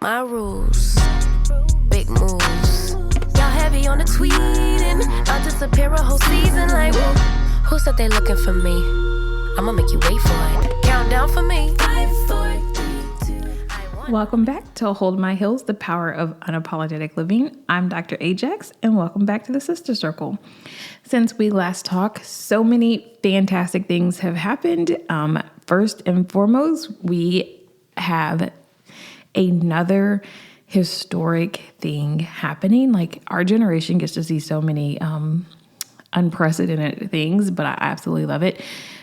my rules, big moves. Y'all heavy on the tweeting. I'll disappear a whole season like, who said they looking for me? I'ma make you wait for it. Count down for me. 5, 4, 3, 2. Welcome back to Hold My Hills, the Power of Unapologetic Living. I'm Dr. Ajax, and welcome back to the Sister Circle. Since we last talked, so many fantastic things have happened. First and foremost, we have another historic thing happening. Like, our generation gets to see so many unprecedented things, but I absolutely love it.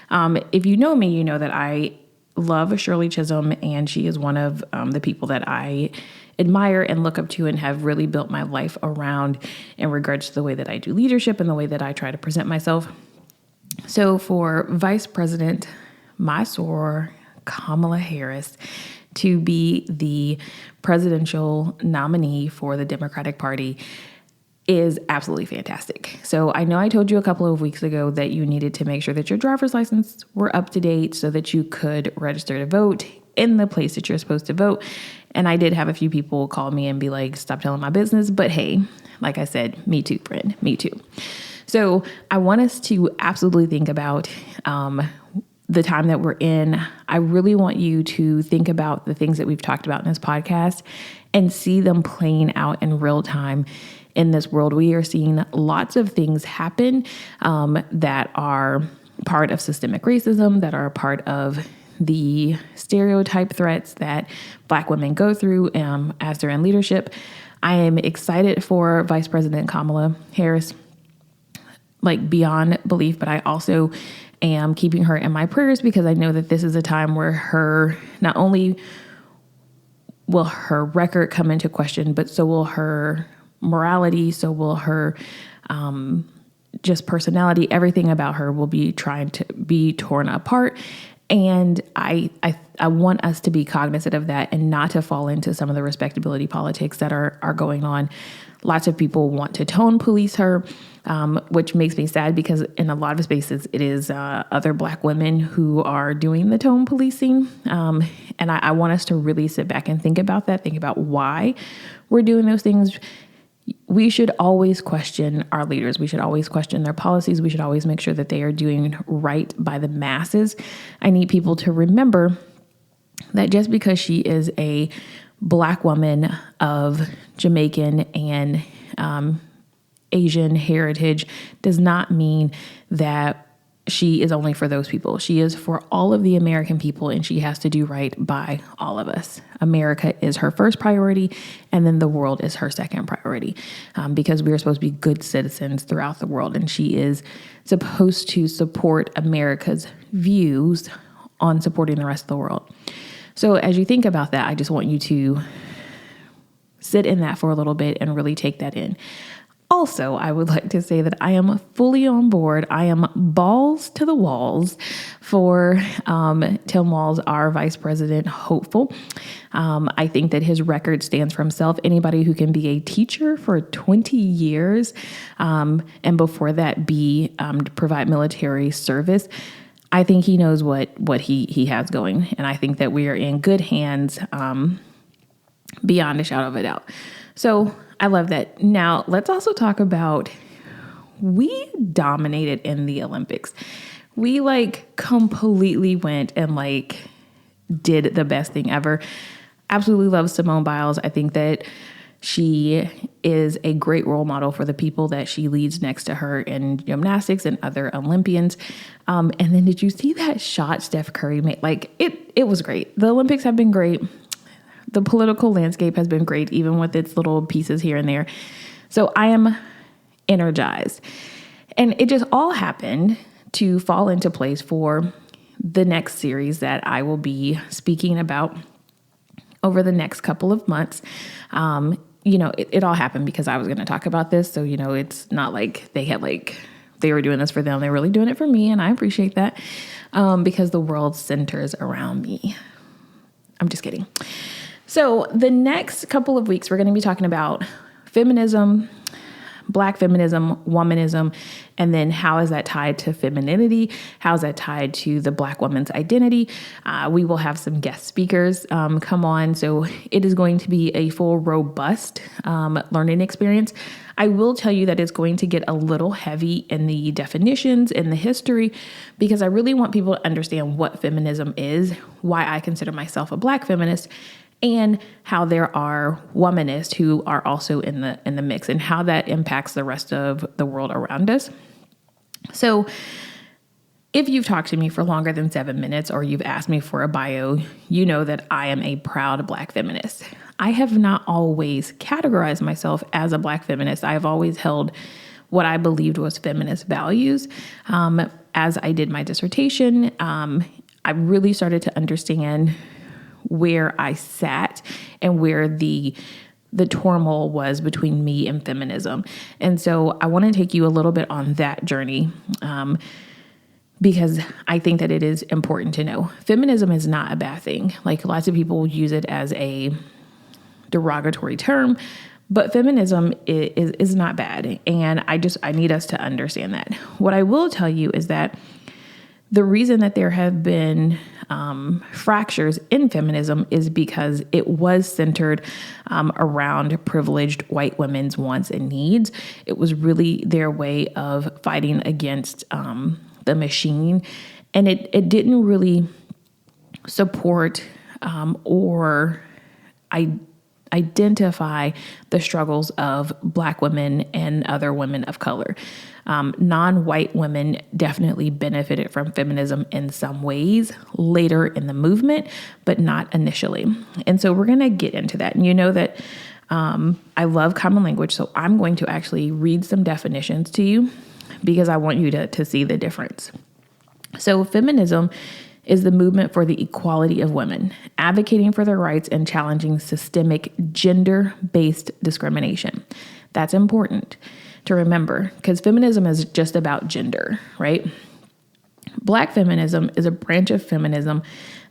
If you know me, you know that I love Shirley Chisholm, and she is one of the people that I admire and look up to and have really built my life around in regards to the way that I do leadership and the way that I try to present myself. So for Vice President, my soror, Kamala Harris, to be the presidential nominee for the Democratic Party is absolutely fantastic. So I know I told you a couple of weeks ago that you needed to make sure that your driver's license were up to date so that you could register to vote in the place that you're supposed to vote. And I did have a few people call me and be like, stop telling my business. But hey, like I said, me too, friend, me too. So I want us to absolutely think about the time that we're in. I really want you to think about the things that we've talked about in this podcast and see them playing out in real time in this world. We are seeing lots of things happen that are part of systemic racism, that are part of the stereotype threats that Black women go through as they're in leadership. I am excited for Vice President Kamala Harris, like beyond belief, but I also am keeping her in my prayers because I know that this is a time where her, not only will her record come into question, but so will her morality, so will her just personality. Everything about her will be trying to be torn apart. And I want us to be cognizant of that and not to fall into some of the respectability politics that are going on. Lots of people want to tone police her, which makes me sad because in a lot of spaces it is other Black women who are doing the tone policing. And I want us to really sit back and think about that, think about why we're doing those things. We should always question our leaders. We should always question their policies. We should always make sure that they are doing right by the masses. I need people to remember that just because she is a Black woman of Jamaican and Asian heritage does not mean that she is only for those people. She is for all of the American people, and she has to do right by all of us. America is her first priority, and then the world is her second priority, because we are supposed to be good citizens throughout the world, and she is supposed to support America's views on supporting the rest of the world. So as you think about that, I just want you to sit in that for a little bit and really take that in. Also, I would like to say that I am fully on board. I am balls to the walls for Tim Walz, our vice president hopeful. I think that his record stands for himself. Anybody who can be a teacher for 20 years and before that provide military service, I think he knows what he has going. And I think that we are in good hands beyond a shadow of a doubt. So I love that. Now, let's also talk about, we dominated in the Olympics. We completely went and did the best thing ever. Absolutely love Simone Biles. I think that she is a great role model for the people that she leads next to her in gymnastics and other Olympians. And then did you see that shot Steph Curry made? It was great. The Olympics have been great. The political landscape has been great, even with its little pieces here and there. So I am energized. And it just all happened to fall into place for the next series that I will be speaking about over the next couple of months. It all happened because I was going to talk about this. So, it's not like they were doing this for them. They're really doing it for me. And I appreciate that because the world centers around me. I'm just kidding. So the next couple of weeks, we're going to be talking about feminism, Black feminism, womanism, and then how is that tied to femininity? How is that tied to the Black woman's identity? We will have some guest speakers come on. So it is going to be a full, robust learning experience. I will tell you that it's going to get a little heavy in the definitions and the history, because I really want people to understand what feminism is, why I consider myself a Black feminist, and how there are womanists who are also in the mix, and how that impacts the rest of the world around us. So if you've talked to me for longer than 7 minutes, or you've asked me for a bio, you know that I am a proud Black feminist. I have not always categorized myself as a Black feminist. I have always held what I believed was feminist values. As I did my dissertation, I really started to understand where I sat and where the turmoil was between me and feminism. And so I want to take you a little bit on that journey, because I think that it is important to know. Feminism is not a bad thing. Like, lots of people use it as a derogatory term, but feminism is not bad. And I need us to understand that. What I will tell you is that the reason that there have been fractures in feminism is because it was centered around privileged white women's wants and needs. It was really their way of fighting against the machine. And it didn't really support or identify the struggles of Black women and other women of color. Non-white women definitely benefited from feminism in some ways later in the movement, but not initially. And so we're going to get into that. And you know that I love common language, so I'm going to actually read some definitions to you, because I want you to see the difference. So feminism is the movement for the equality of women, advocating for their rights and challenging systemic gender-based discrimination. That's important to remember, because feminism is just about gender, right? Black feminism is a branch of feminism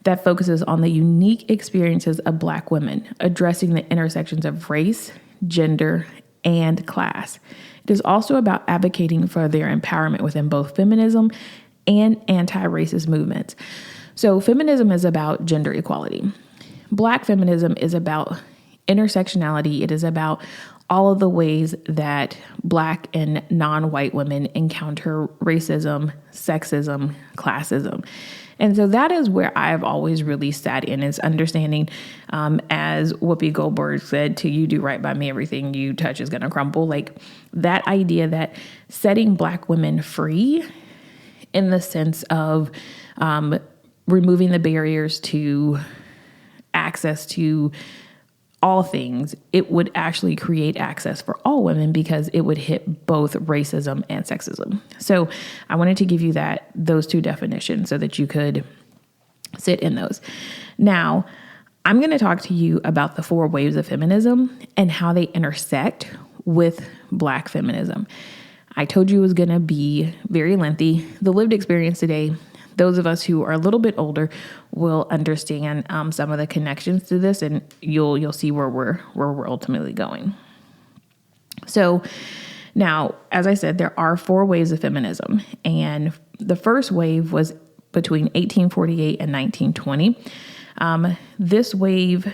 that focuses on the unique experiences of Black women, addressing the intersections of race, gender, and class. It is also about advocating for their empowerment within both feminism and anti-racist movements. So feminism is about gender equality. Black feminism is about intersectionality. It is about all of the ways that Black and non-white women encounter racism, sexism, classism. And so that is where I've always really sat in, is understanding, as Whoopi Goldberg said, till you do right by me, everything you touch is going to crumble. Like, that idea that setting Black women free in the sense of removing the barriers to access to all things, it would actually create access for all women, because it would hit both racism and sexism. So I wanted to give you those two definitions so that you could sit in those. Now, I'm going to talk to you about the 4 waves of feminism and how they intersect with Black feminism. I told you it was going to be very lengthy. The lived experience today, those of us who are a little bit older will understand some of the connections to this, and you'll see where we're ultimately going. So now, as I said, there are 4 waves of feminism, and the first wave was between 1848 and 1920. This wave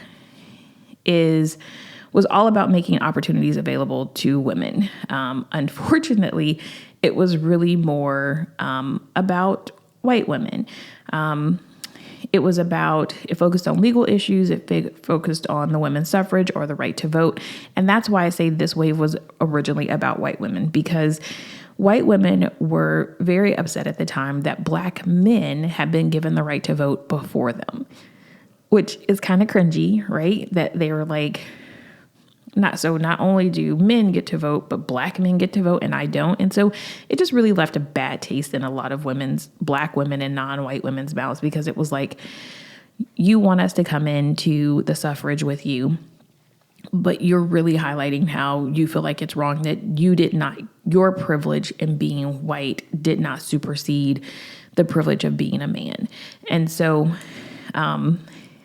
was all about making opportunities available to women. Unfortunately, it was really more about white women. It focused on legal issues. It focused on the women's suffrage or the right to vote. And that's why I say this wave was originally about white women, because white women were very upset at the time that Black men had been given the right to vote before them, which is kind of cringy, right? That they were like, not only do men get to vote, but Black men get to vote and I don't. And so it just really left a bad taste in a lot of Black women and non-white women's mouths, because it was like, you want us to come into the suffrage with you, but you're really highlighting how you feel like it's wrong that your privilege in being white did not supersede the privilege of being a man. And so,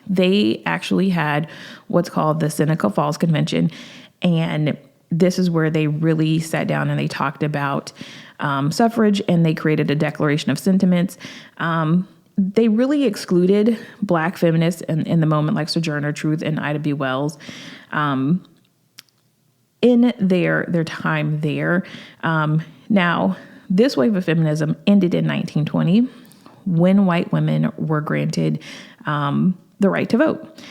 they actually had what's called the Seneca Falls Convention, and this is where they really sat down and they talked about suffrage, and they created a declaration of sentiments. They really excluded Black feminists in the moment, like Sojourner Truth and Ida B. Wells, in their time there. Now, this wave of feminism ended in 1920 when white women were granted the right to vote.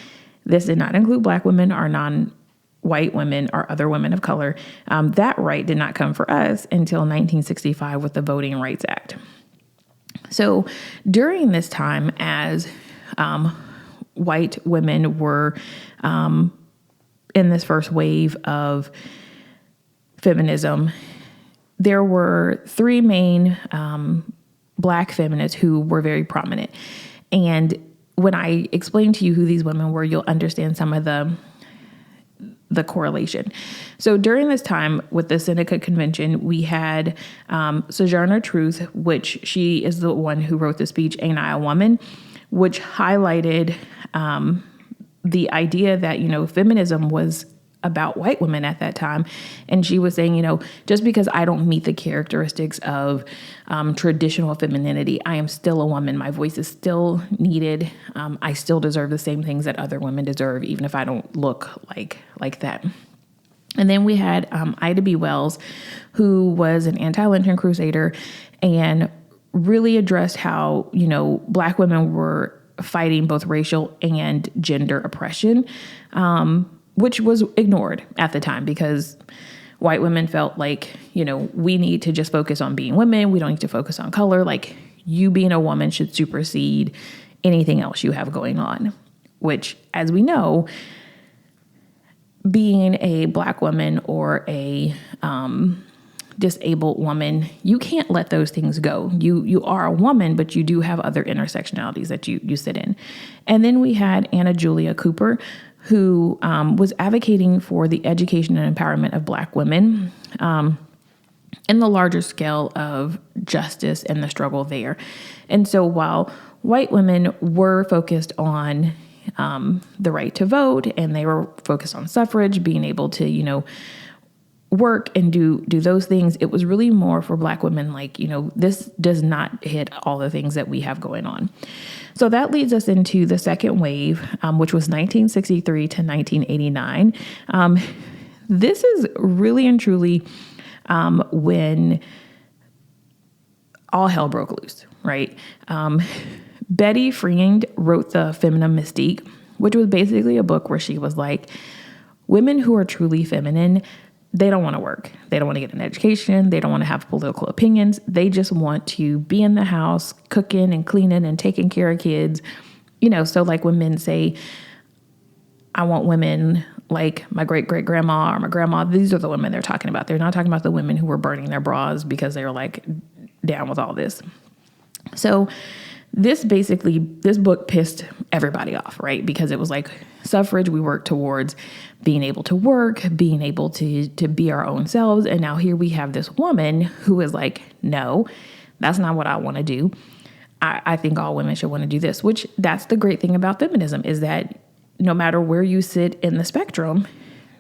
This did not include Black women or non-white women or other women of color. That right did not come for us until 1965 with the Voting Rights Act. So during this time, as white women were in this first wave of feminism, there were three main Black feminists who were very prominent. And when I explain to you who these women were, you'll understand some of the correlation. So during this time with the Seneca Convention, we had Sojourner Truth, which she is the one who wrote the speech, "Ain't I a Woman?" which highlighted the idea that, feminism was about white women at that time. And she was saying, just because I don't meet the characteristics of traditional femininity, I am still a woman. My voice is still needed. I still deserve the same things that other women deserve, even if I don't look like that. And then we had Ida B. Wells, who was an anti-lynching crusader and really addressed how, Black women were fighting both racial and gender oppression, which was ignored at the time because white women felt like, we need to just focus on being women. We don't need to focus on color. Like, you being a woman should supersede anything else you have going on, which, as we know, being a Black woman or a disabled woman, you can't let those things go. You are a woman, but you do have other intersectionalities that you sit in. And then we had Anna Julia Cooper, who was advocating for the education and empowerment of Black women in the larger scale of justice and the struggle there. And so while white women were focused on the right to vote, and they were focused on suffrage, being able to, work and do those things, it was really more for Black women, like, this does not hit all the things that we have going on. So that leads us into the second wave, which was 1963 to 1989. This is really and truly when all hell broke loose, right? Betty Friedan wrote The Feminine Mystique, which was basically a book where she was like, women who are truly feminine, they don't want to work. They don't want to get an education. They don't want to have political opinions. They just want to be in the house, cooking and cleaning and taking care of kids. So like when men say, I want women like my great-great-grandma or my grandma, these are the women they're talking about. They're not talking about the women who were burning their bras because they were like down with all this. So this book pissed everybody off, right? Because it was like suffrage, we worked towards being able to work, being able to be our own selves. And now here we have this woman who is like, no, that's not what I want to do. I think all women should want to do this, which that's the great thing about feminism, is that no matter where you sit in the spectrum,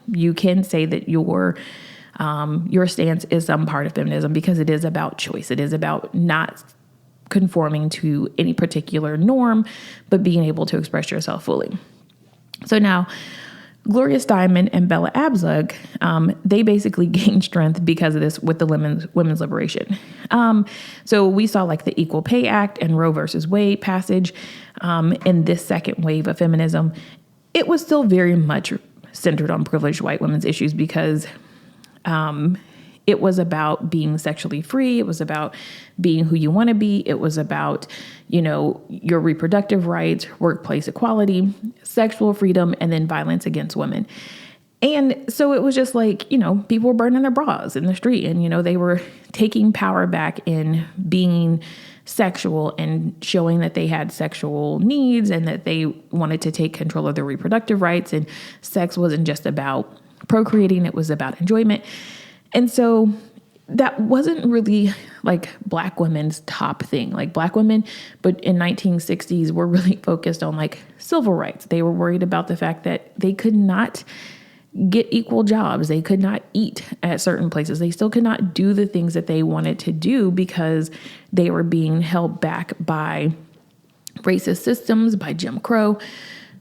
you can say that your stance is some part of feminism, because it is about choice. It is about not conforming to any particular norm, but being able to express yourself fully. So now, Gloria Steinem and Bella Abzug, they basically gained strength because of this with the women's liberation. So we saw like the Equal Pay Act and Roe versus Wade passage in this second wave of feminism. It was still very much centered on privileged white women's issues because it was about being sexually free. It was about being who you want to be. It was about, your reproductive rights, workplace equality, sexual freedom, and then violence against women. And so it was just like, people were burning their bras in the street, and, they were taking power back in being sexual and showing that they had sexual needs and that they wanted to take control of their reproductive rights. And sex wasn't just about procreating. It was about enjoyment. And so that wasn't really like Black women's top thing. Like Black women, but in 1960s, were really focused on like civil rights. They were worried about the fact that they could not get equal jobs. They could not eat at certain places. They still could not do the things that they wanted to do because they were being held back by racist systems, by Jim Crow.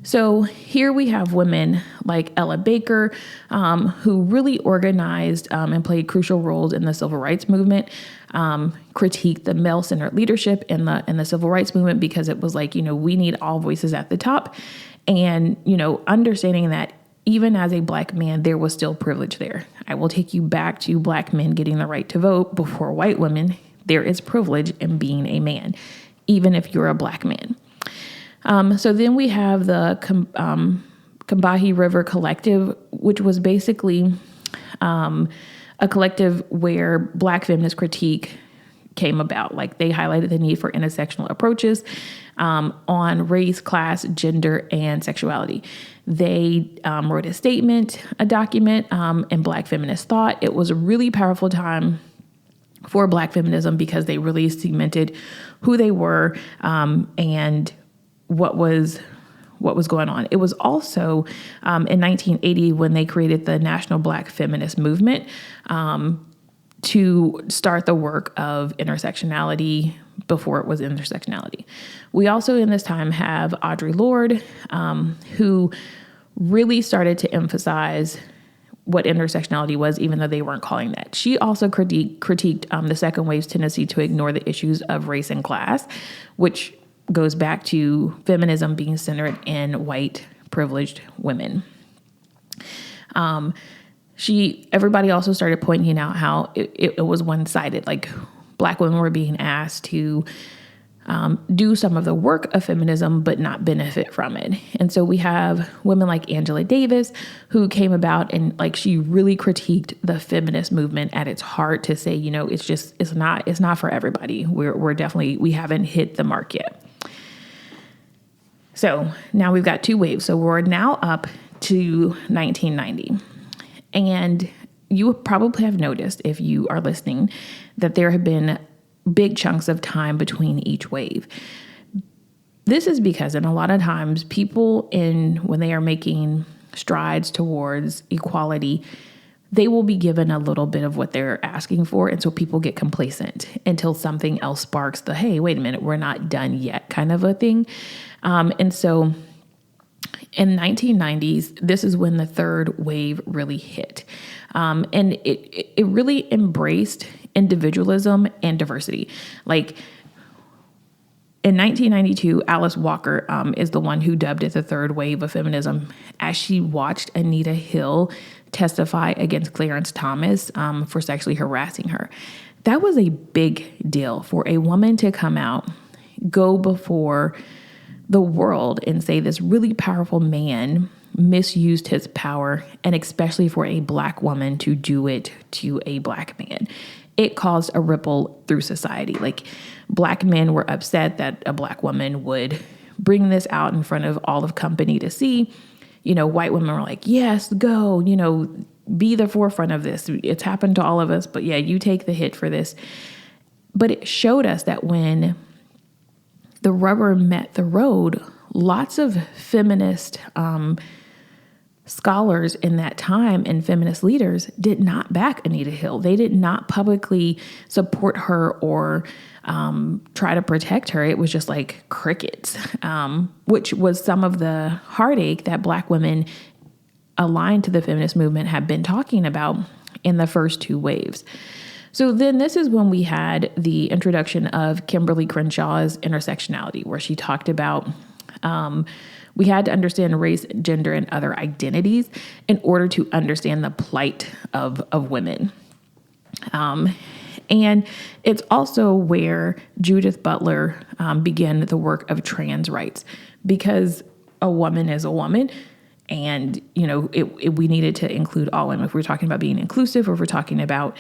So here we have women like Ella Baker, who really organized and played crucial roles in the civil rights movement, critiqued the male-centered leadership in the civil rights movement because it was like, we need all voices at the top. And, understanding that even as a Black man, there was still privilege there. I will take you back to Black men getting the right to vote before white women. There is privilege in being a man, even if you're a Black man. So then we have the Combahee River Collective, which was basically a collective where Black feminist critique came about. Like, they highlighted the need for intersectional approaches on race, class, gender, and sexuality. They wrote a statement, a document, in Black feminist thought. It was a really powerful time for Black feminism because they really cemented who they were and what was going on. It was also in 1980 when they created the National Black Feminist Movement to start the work of intersectionality before it was intersectionality. We also in this time have Audre Lorde, who really started to emphasize what intersectionality was, even though they weren't calling that. She also critiqued the second wave's tendency to ignore the issues of race and class, which goes back to feminism being centered in white privileged women. Everybody also started pointing out how it was one-sided. Like, Black women were being asked to do some of the work of feminism, but not benefit from it. And so we have women like Angela Davis, who came about and she really critiqued the feminist movement at its heart to say, it's not for everybody. We haven't hit the mark yet. So now we've got two waves. So we're now up to 1990. And you probably have noticed, if you are listening, that there have been big chunks of time between each wave. This is because, and a lot of times, people when they are making strides towards equality, they will be given a little bit of what they're asking for. And so people get complacent until something else sparks the, hey, wait a minute, we're not done yet kind of a thing. And so in 1990s, this is when the third wave really hit. And it really embraced individualism and diversity. Like, in 1992, Alice Walker is the one who dubbed it the third wave of feminism as she watched Anita Hill testify against Clarence Thomas for sexually harassing her. That was a big deal for a woman to come out, go before the world and say this really powerful man misused his power, and especially for a Black woman to do it to a Black man. It caused a ripple through society. Like, Black men were upset that a Black woman would bring this out in front of all of company to see. White women were like, yes, go, be the forefront of this. It's happened to all of us, but yeah, you take the hit for this. But it showed us that when the rubber met the road, lots of feminist scholars in that time and feminist leaders did not back Anita Hill. They did not publicly support her or try to protect her. It was just like crickets, which was some of the heartache that Black women aligned to the feminist movement have been talking about in the first two waves. So then this is when we had the introduction of Kimberly Crenshaw's intersectionality, where she talked about we had to understand race, gender, and other identities in order to understand the plight of women. And it's also where Judith Butler began the work of trans rights, because a woman is a woman. And, we needed to include all women. If we're talking about being inclusive, or if we're talking about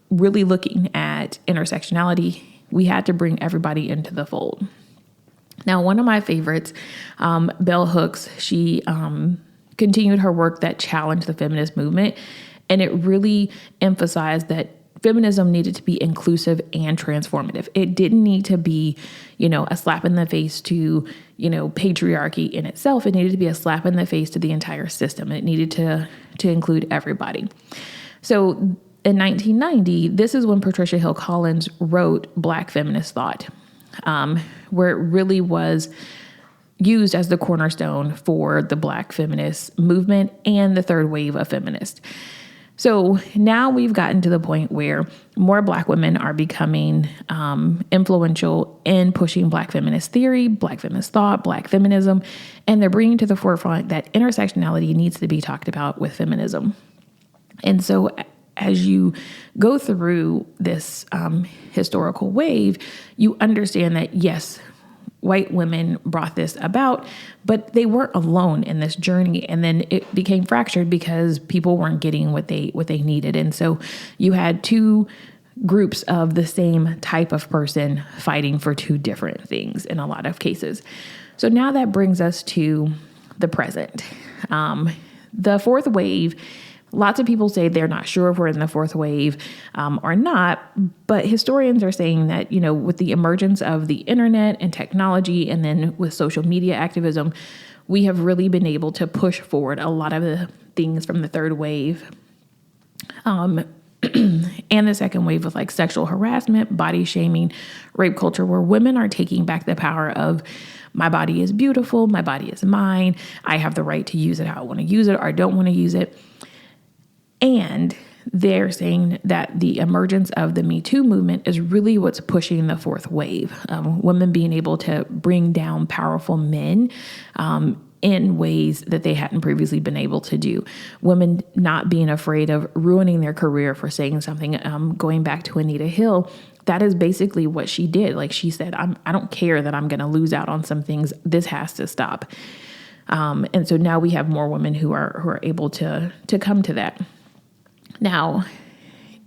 really looking at intersectionality, we had to bring everybody into the fold. Now, one of my favorites, Bell Hooks, she continued her work that challenged the feminist movement. And it really emphasized that feminism needed to be inclusive and transformative. It didn't need to be, a slap in the face to, patriarchy in itself. It needed to be a slap in the face to the entire system. It needed to include everybody. So in 1990, this is when Patricia Hill Collins wrote Black Feminist Thought, where it really was used as the cornerstone for the Black feminist movement and the third wave of feminists. So now we've gotten to the point where more Black women are becoming influential in pushing Black feminist theory, Black feminist thought, Black feminism, and they're bringing to the forefront that intersectionality needs to be talked about with feminism. And so as you go through this historical wave, you understand that, yes, white women brought this about, but they weren't alone in this journey. And then it became fractured because people weren't getting what they needed. And so you had two groups of the same type of person fighting for two different things in a lot of cases. So now that brings us to the present. The fourth wave, lots of people say they're not sure if we're in the fourth wave or not, but historians are saying that, with the emergence of the internet and technology, and then with social media activism, we have really been able to push forward a lot of the things from the third wave. And the second wave with like sexual harassment, body shaming, rape culture, where women are taking back the power of my body is beautiful, my body is mine, I have the right to use it how I want to use it or I don't want to use it. And they're saying that the emergence of the Me Too movement is really what's pushing the fourth wave. Women being able to bring down powerful men in ways that they hadn't previously been able to do. Women not being afraid of ruining their career for saying something. Going back to Anita Hill, that is basically what she did. Like she said, I don't care that I'm going to lose out on some things. This has to stop. And so now we have more women who are able to come to that. Now,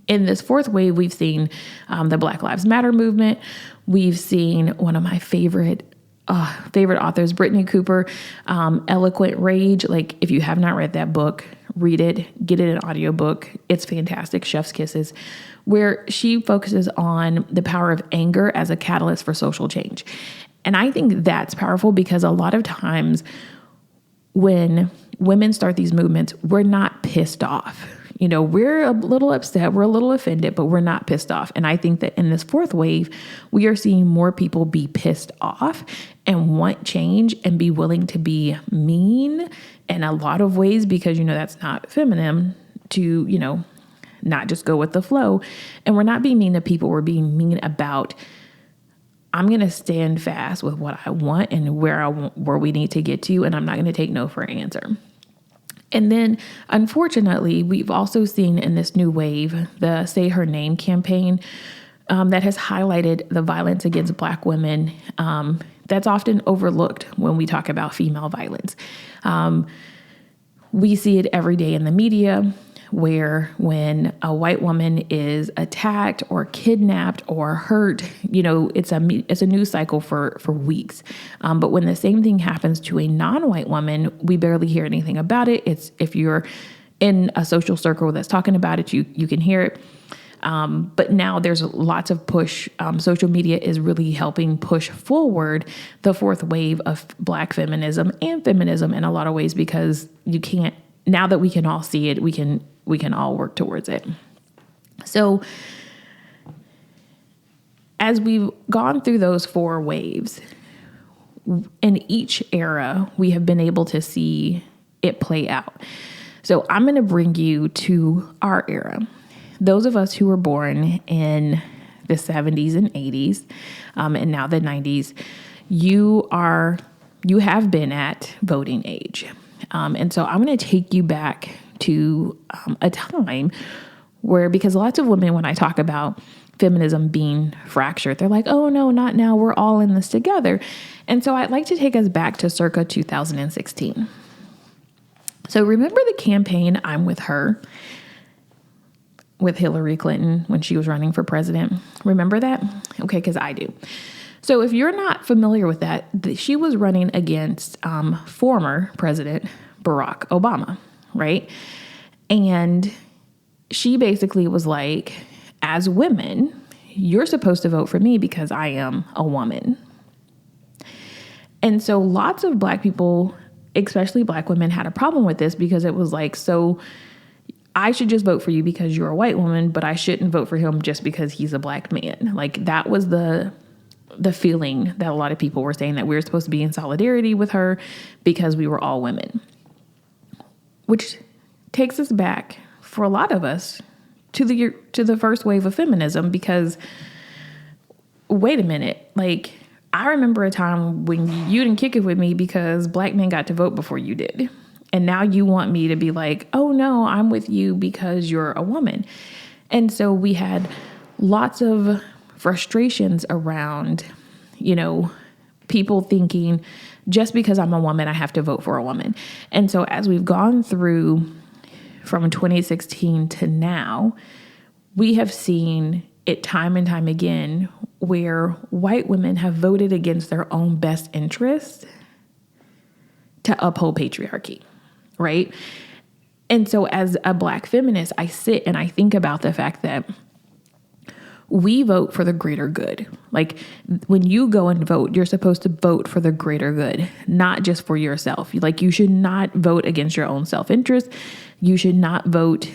in this fourth wave, we've seen the Black Lives Matter movement. We've seen one of my favorite authors, Brittany Cooper, Eloquent Rage. Like, if you have not read that book, read it, get it an audiobook. It's fantastic, Chef's Kisses, where she focuses on the power of anger as a catalyst for social change. And I think that's powerful because a lot of times when women start these movements, we're not pissed off. We're a little upset, we're a little offended, but we're not pissed off. And I think that in this fourth wave, we are seeing more people be pissed off and want change and be willing to be mean in a lot of ways because, that's not feminine to, not just go with the flow. And we're not being mean to people, we're being mean about, I'm going to stand fast with what I want and where we need to get to, and I'm not going to take no for an answer. And then, unfortunately, we've also seen in this new wave, the Say Her Name campaign that has highlighted the violence against Black women that's often overlooked when we talk about female violence. We see it every day in the media where when a white woman is attacked or kidnapped or hurt, it's a news cycle for weeks. But when the same thing happens to a non-white woman, we barely hear anything about it. It's if you're in a social circle that's talking about it, you can hear it. But now there's lots of push. Social media is really helping push forward the fourth wave of Black feminism and feminism in a lot of ways because now that we can all see it, we can all work towards it. So as we've gone through those four waves, in each era, we have been able to see it play out. So I'm going to bring you to our era. Those of us who were born in the 70s and 80s, and now the 90s, you have been at voting age. And so I'm going to take you back to a time where, because lots of women, when I talk about feminism being fractured, they're like, oh no, not now. We're all in this together. And so I'd like to take us back to circa 2016. So remember the campaign I'm With Her with Hillary Clinton when she was running for president? Remember that? Okay, because I do. So if you're not familiar with that, she was running against former President Barack Obama, right? And she basically was like as women, you're supposed to vote for me because I am a woman. And so lots of Black people, especially Black women, had a problem with this because it was like, so I should just vote for you because you're a white woman, but I shouldn't vote for him just because he's a Black man. Like, that was the feeling that a lot of people were saying, that we were supposed to be in solidarity with her because we were all women. Which takes us back, for a lot of us, to the first wave of feminism, because wait a minute, like, I remember a time when you didn't kick it with me because Black men got to vote before you did. And now you want me to be like, oh no, I'm with you because you're a woman. And so we had lots of frustrations around, people thinking just because I'm a woman, I have to vote for a woman. And so as we've gone through from 2016 to now, we have seen it time and time again where white women have voted against their own best interests to uphold patriarchy, right? And so as a Black feminist, I sit and I think about the fact that we vote for the greater good. Like, when you go and vote, you're supposed to vote for the greater good, not just for yourself. Like, you should not vote against your own self-interest. You should not vote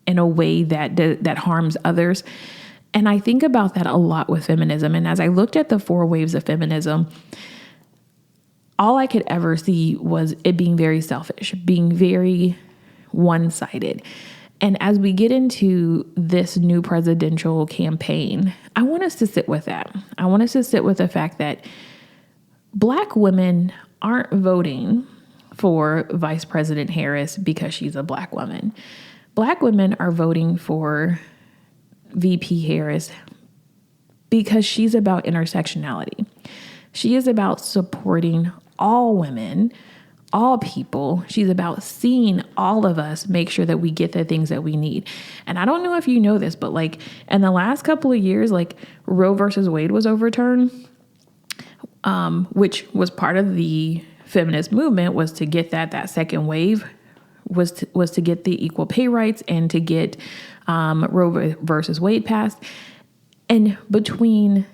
in a way that harms others. And I think about that a lot with feminism. And as I looked at the 4 waves of feminism, all I could ever see was it being very selfish, being very one-sided. And as we get into this new presidential campaign, I want us to sit with that. I want us to sit with the fact that Black women aren't voting for Vice President Harris because she's a Black woman. Black women are voting for VP Harris because she's about intersectionality. She is about supporting all women, all people. She's about seeing all of us make sure that we get the things that we need. And I don't know if you know this, but like in the last couple of years, like Roe versus Wade was overturned, which was part of the feminist movement, was to get that second wave was to get the equal pay rights and to get Roe versus Wade passed. And between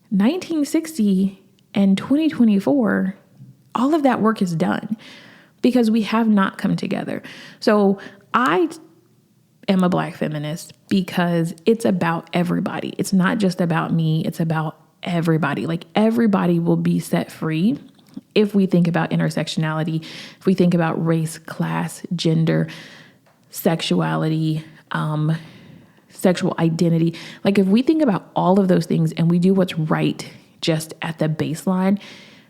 1960 and 2024, all of that work is done because we have not come together. So I am a Black feminist because it's about everybody. It's not just about me. It's about everybody. Like, everybody will be set free if we think about intersectionality, if we think about race, class, gender, sexuality, sexual identity. Like, if we think about all of those things and we do what's right just at the baseline,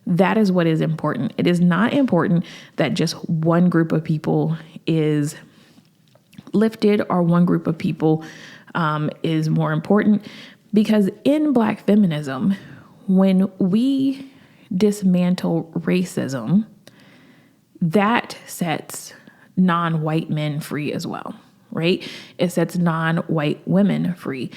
that is what is important. It is not important that just one group of people is lifted or one group of people is more important. Because in Black feminism, when we dismantle racism, that sets non-white men free as well, right? It sets non-white women free.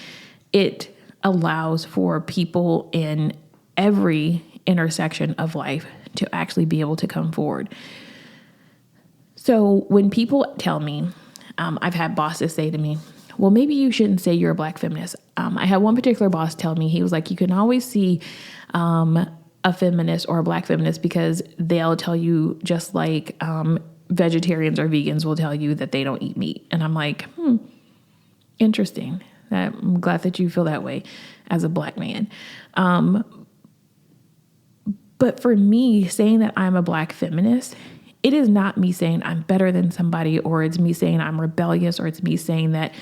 It allows for people in every intersection of life to actually be able to come forward. So when people tell me, I've had bosses say to me, well, maybe you shouldn't say you're a Black feminist. I had one particular boss tell me, he was like, you can always see a feminist or a Black feminist because they'll tell you, just like vegetarians or vegans will tell you, that they don't eat meat. And I'm like, interesting. I'm glad that you feel that way as a Black man. But for me, saying that I'm a Black feminist, it is not me saying I'm better than somebody, or it's me saying I'm rebellious, or it's me saying that,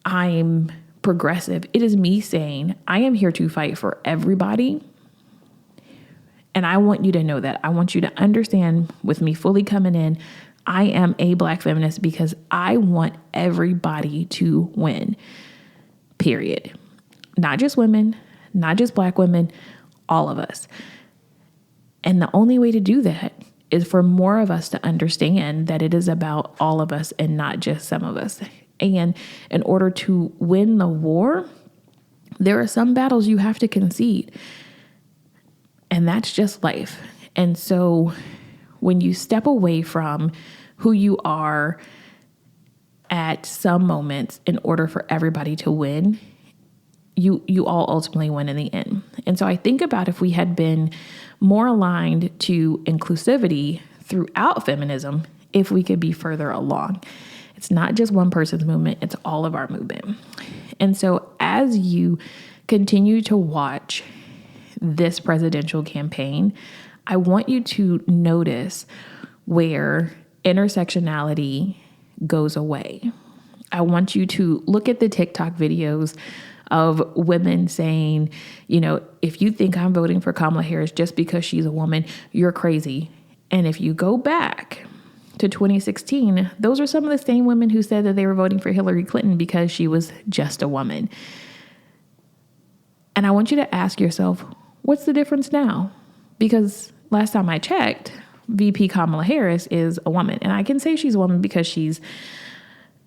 I'm progressive. It is me saying I am here to fight for everybody. And I want you to know that. I want you to understand, with me fully coming in, I am a Black feminist because I want everybody to win, period. Not just women, not just Black women, all of us. And the only way to do that is for more of us to understand that it is about all of us and not just some of us. And in order to win the war, there are some battles you have to concede. And that's just life. And so when you step away from who you are at some moments, in order for everybody to win, you all ultimately win in the end. And so I think about if we had been more aligned to inclusivity throughout feminism, if we could be further along. It's not just one person's movement, it's all of our movement. And so as you continue to watch this presidential campaign, I want you to notice where intersectionality goes away. I want you to look at the TikTok videos of women saying, if you think I'm voting for Kamala Harris just because she's a woman, you're crazy. And if you go back to 2016, those are some of the same women who said that they were voting for Hillary Clinton because she was just a woman. And I want you to ask yourself, what's the difference now? Because last time I checked, VP Kamala Harris is a woman. And I can say she's a woman because she's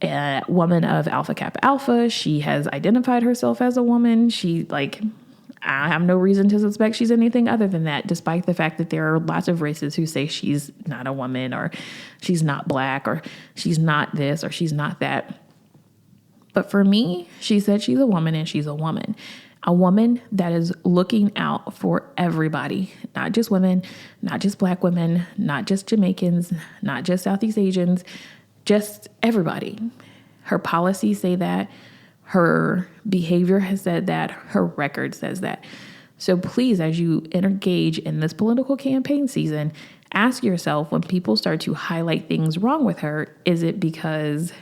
a woman of Alpha Kappa Alpha. She has identified herself as a woman. I have no reason to suspect she's anything other than that, despite the fact that there are lots of races who say she's not a woman, or she's not black, or she's not this, or she's not that. But for me, she said she's a woman, and she's a woman. A woman that is looking out for everybody, not just women, not just black women, not just Jamaicans, not just Southeast Asians, just everybody. Her policies say that. Her behavior has said that. Her record says that. So please, as you engage in this political campaign season, ask yourself, when people start to highlight things wrong with her, is it because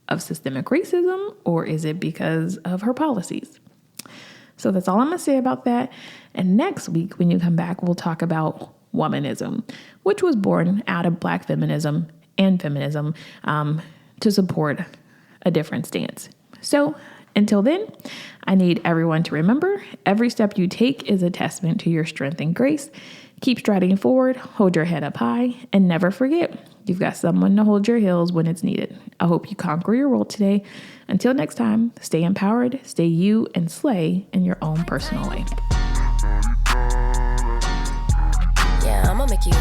of systemic racism, or is it because of her policies? So that's all I'm going to say about that. And next week, when you come back, we'll talk about womanism, which was born out of Black feminism and feminism to support a different stance. So until then, I need everyone to remember, every step you take is a testament to your strength and grace. Keep striding forward, hold your head up high, and never forget, you've got someone to hold your heels when it's needed. I hope you conquer your world today. Until next time, stay empowered, stay you, and slay in your own personal way. Yeah, I'm gonna make you